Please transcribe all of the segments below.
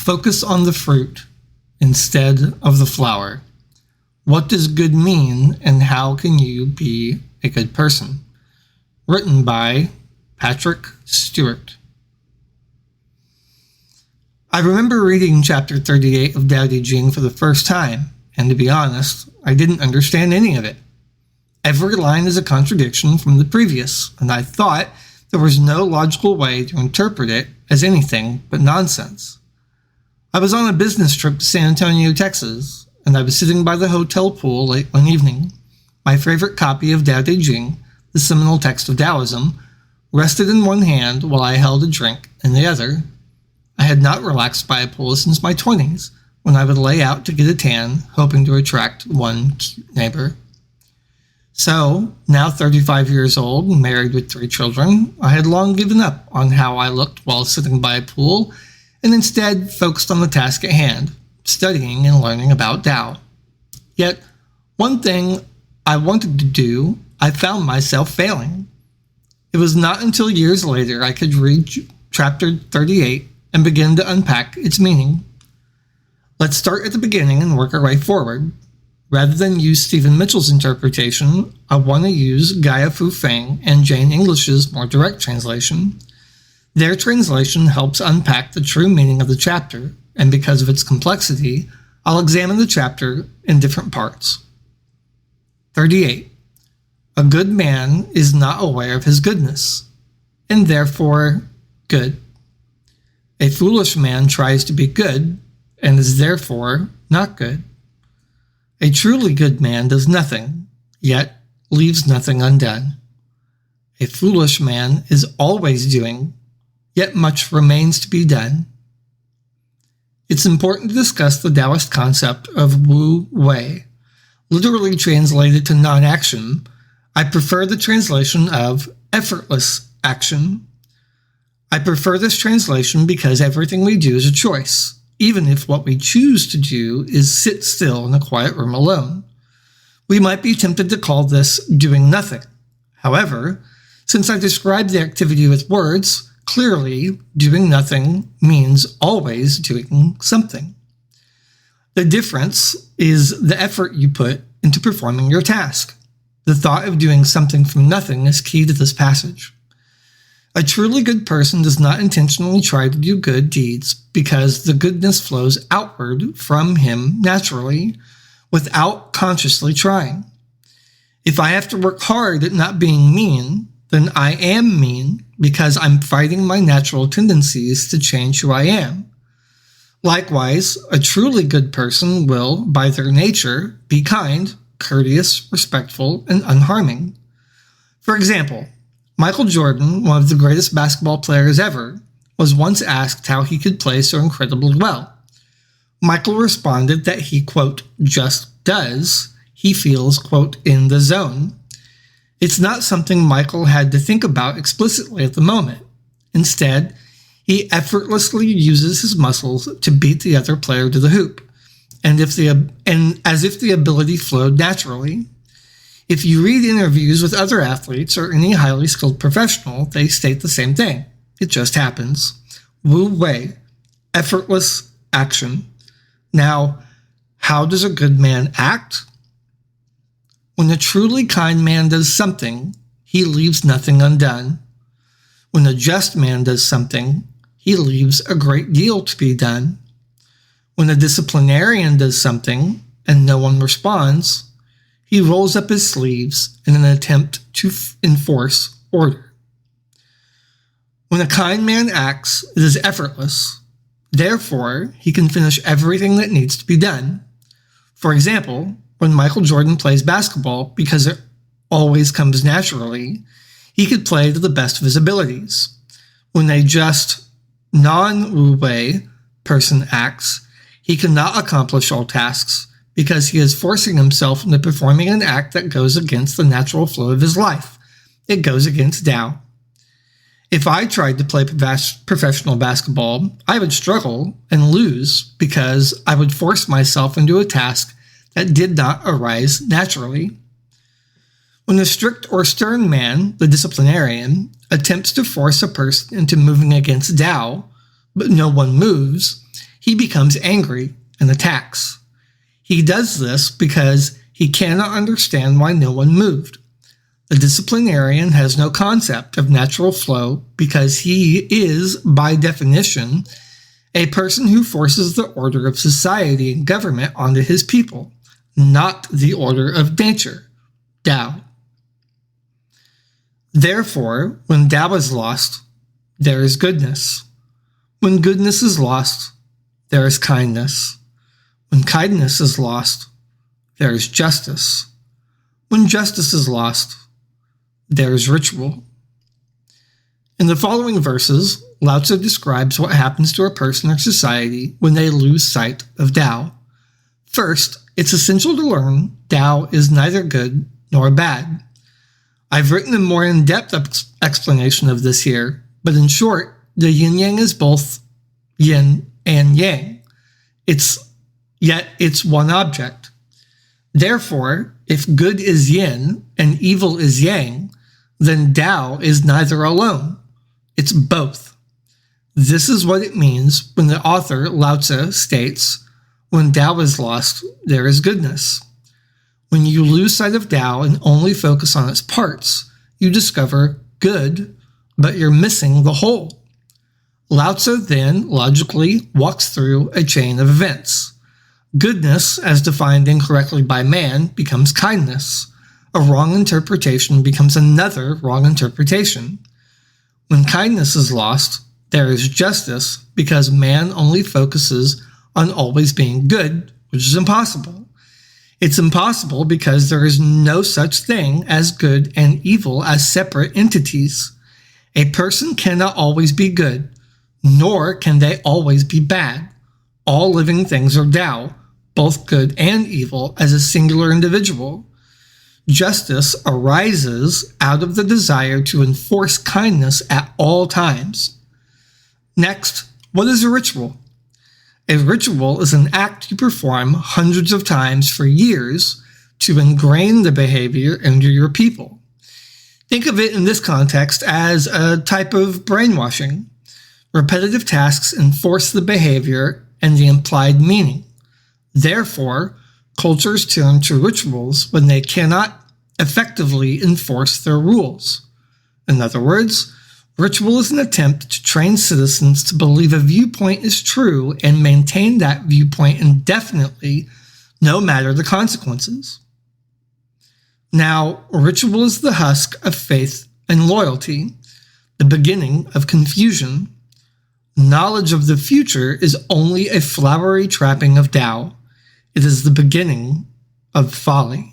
Focus on the fruit instead of the flower. What does good mean, and how can you be a good person? Written by Patrick Stewart. I remember reading chapter 38 of Tao Te Ching for the first time, and to be honest, I didn't understand any of it. Every line is a contradiction from the previous, and I thought there was no logical way to interpret it as anything but nonsense. I was on a business trip to San Antonio, Texas, and I was sitting by the hotel pool late one evening. My favorite copy of Tao Te Ching, the seminal text of Taoism, rested in one hand while I held a drink in the other. I had not relaxed by a pool since my 20s, when I would lay out to get a tan, hoping to attract one cute neighbor. So, now 35 years old and married with 3 children, I had long given up on how I looked while sitting by a pool, and instead focused on the task at hand, studying and learning about Tao. Yet, one thing I wanted to do, I found myself failing. It was not until years later I could read chapter 38 and begin to unpack its meaning. Let's start at the beginning and work our way forward. Rather than use Stephen Mitchell's interpretation, I want to use Gaia Fu Feng and Jane English's more direct translation. Their translation helps unpack the true meaning of the chapter, and because of its complexity, I'll examine the chapter in different parts. 38. A good man is not aware of his goodness, and therefore good. A foolish man tries to be good, and is therefore not good. A truly good man does nothing, yet leaves nothing undone. A foolish man is always doing, yet much remains to be done. It's important to discuss the Taoist concept of Wu Wei. Literally translated to non-action, I prefer the translation of effortless action. I prefer this translation because everything we do is a choice, even if what we choose to do is sit still in a quiet room alone. We might be tempted to call this doing nothing. However, since I described the activity with words, clearly, doing nothing means always doing something. The difference is the effort you put into performing your task. The thought of doing something from nothing is key to this passage. A truly good person does not intentionally try to do good deeds because the goodness flows outward from him naturally without consciously trying. If I have to work hard at not being mean, then I am mean because I'm fighting my natural tendencies to change who I am. Likewise, a truly good person will, by their nature, be kind, courteous, respectful, and unharming. For example, Michael Jordan, one of the greatest basketball players ever, was once asked how he could play so incredibly well. Michael responded that he, quote, just does. He feels, quote, in the zone. It's not something Michael had to think about explicitly at the moment. Instead, he effortlessly uses his muscles to beat the other player to the hoop, and as if the ability flowed naturally. If you read interviews with other athletes or any highly skilled professional, they state the same thing. It just happens. Wu Wei, effortless action. Now, how does a good man act? When a truly kind man does something, he leaves nothing undone. When a just man does something, he leaves a great deal to be done. When a disciplinarian does something and no one responds, he rolls up his sleeves in an attempt to enforce order. When a kind man acts, it is effortless. Therefore, he can finish everything that needs to be done. For example, when Michael Jordan plays basketball, because it always comes naturally, he could play to the best of his abilities. When a just, non-Wu Wei person acts, he cannot accomplish all tasks because he is forcing himself into performing an act that goes against the natural flow of his life. It goes against Tao. If I tried to play professional basketball, I would struggle and lose because I would force myself into a task that did not arise naturally. When a strict or stern man, the disciplinarian, attempts to force a person into moving against Tao, but no one moves, he becomes angry and attacks. He does this because he cannot understand why no one moved. The disciplinarian has no concept of natural flow because he is, by definition, a person who forces the order of society and government onto his people, not the order of nature, Tao. Therefore, when Tao is lost, there is goodness. When goodness is lost, there is kindness. When kindness is lost, there is justice. When justice is lost, there is ritual. In the following verses, Lao Tzu describes what happens to a person or society when they lose sight of Tao. First, it's essential to learn Tao is neither good nor bad. I've written a more in-depth explanation of this here, but in short, the yin-yang is both yin and yang. Yet it's one object. Therefore, if good is yin and evil is yang, then Tao is neither alone. It's both. This is what it means when the author, Lao Tzu, states, when Tao is lost, there is goodness. When you lose sight of Tao and only focus on its parts, you discover good, but you're missing the whole. Lao Tzu then logically walks through a chain of events. Goodness, as defined incorrectly by man, becomes kindness. A wrong interpretation becomes another wrong interpretation. When kindness is lost, there is justice because man only focuses on always being good, which is impossible. It's impossible because there is no such thing as good and evil as separate entities. A person cannot always be good, nor can they always be bad. All living things are Tao, both good and evil, as a singular individual. Justice arises out of the desire to enforce kindness at all times. Next, what is a ritual? A ritual is an act you perform hundreds of times for years to ingrain the behavior into your people. Think of it in this context as a type of brainwashing. Repetitive tasks enforce the behavior and the implied meaning. Therefore, cultures turn to rituals when they cannot effectively enforce their rules. In other words, ritual is an attempt to train citizens to believe a viewpoint is true and maintain that viewpoint indefinitely, no matter the consequences. Now, ritual is the husk of faith and loyalty, the beginning of confusion. Knowledge of the future is only a flowery trapping of Tao. It is the beginning of folly.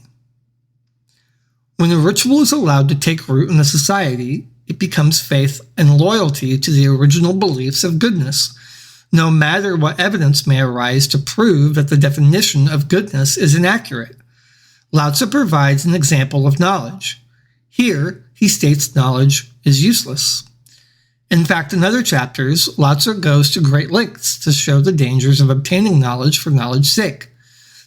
When a ritual is allowed to take root in a society, it becomes faith and loyalty to the original beliefs of goodness, no matter what evidence may arise to prove that the definition of goodness is inaccurate. Lao Tzu provides an example of knowledge. Here, he states knowledge is useless. In fact, in other chapters, Lao Tzu goes to great lengths to show the dangers of obtaining knowledge for knowledge's sake.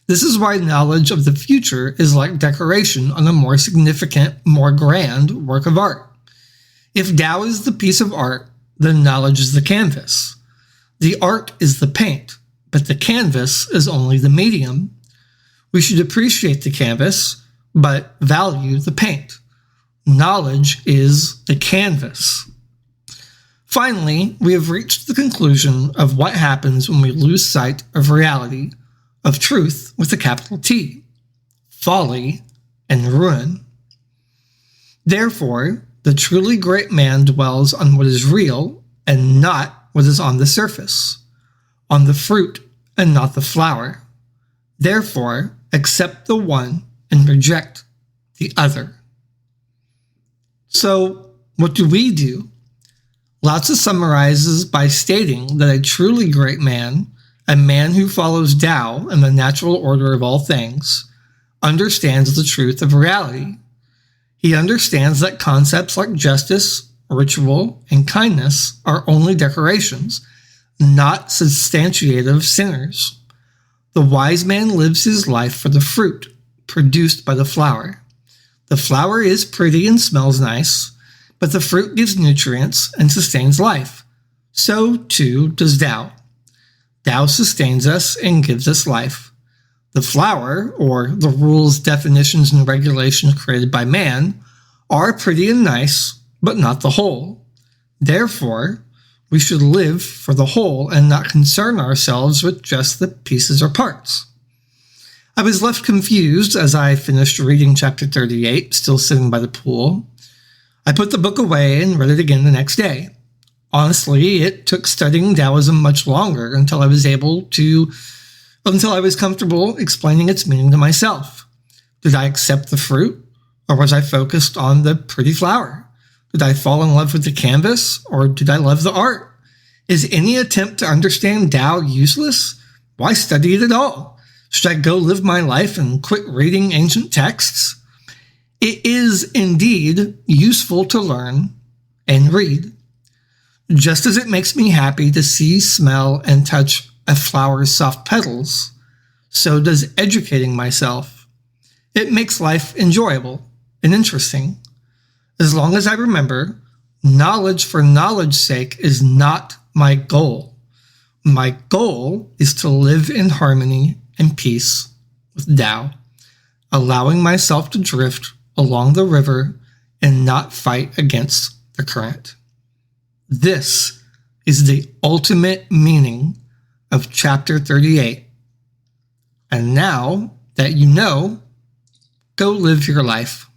This is why knowledge of the future is like decoration on a more significant, more grand work of art. If Tao is the piece of art, then knowledge is the canvas. The art is the paint, but the canvas is only the medium. We should appreciate the canvas, but value the paint. Knowledge is the canvas. Finally, we have reached the conclusion of what happens when we lose sight of reality, of truth with a capital T, folly and ruin. Therefore, the truly great man dwells on what is real and not what is on the surface, on the fruit and not the flower. Therefore, accept the one and reject the other. So, what do we do? Lao Tzu summarizes by stating that a truly great man, a man who follows Tao and the natural order of all things, understands the truth of reality. He understands that concepts like justice, ritual, and kindness are only decorations, not substantiative sinners. The wise man lives his life for the fruit produced by the flower. The flower is pretty and smells nice, but the fruit gives nutrients and sustains life. so too does Tao. Tao sustains us and gives us life. The flower, or the rules, definitions, and regulations created by man, are pretty and nice, but not the whole. Therefore, we should live for the whole and not concern ourselves with just the pieces or parts. I was left confused as I finished reading chapter 38, still sitting by the pool. I put the book away and read it again the next day. Honestly, it took studying Taoism much longer until I was comfortable explaining its meaning to myself. Did I accept the fruit, or was I focused on the pretty flower? Did I fall in love with the canvas, or did I love the art? Is any attempt to understand Tao useless? Why study it at all? Should I go live my life and quit reading ancient texts? It is indeed useful to learn and read. Just as it makes me happy to see, smell, and touch a flower's soft petals, so does educating myself. It makes life enjoyable and interesting. As long as I remember, knowledge for knowledge's sake is not my goal. My goal is to live in harmony and peace with Tao, allowing myself to drift along the river and not fight against the current. This is the ultimate meaning of chapter 38. And now that you know, go live your life.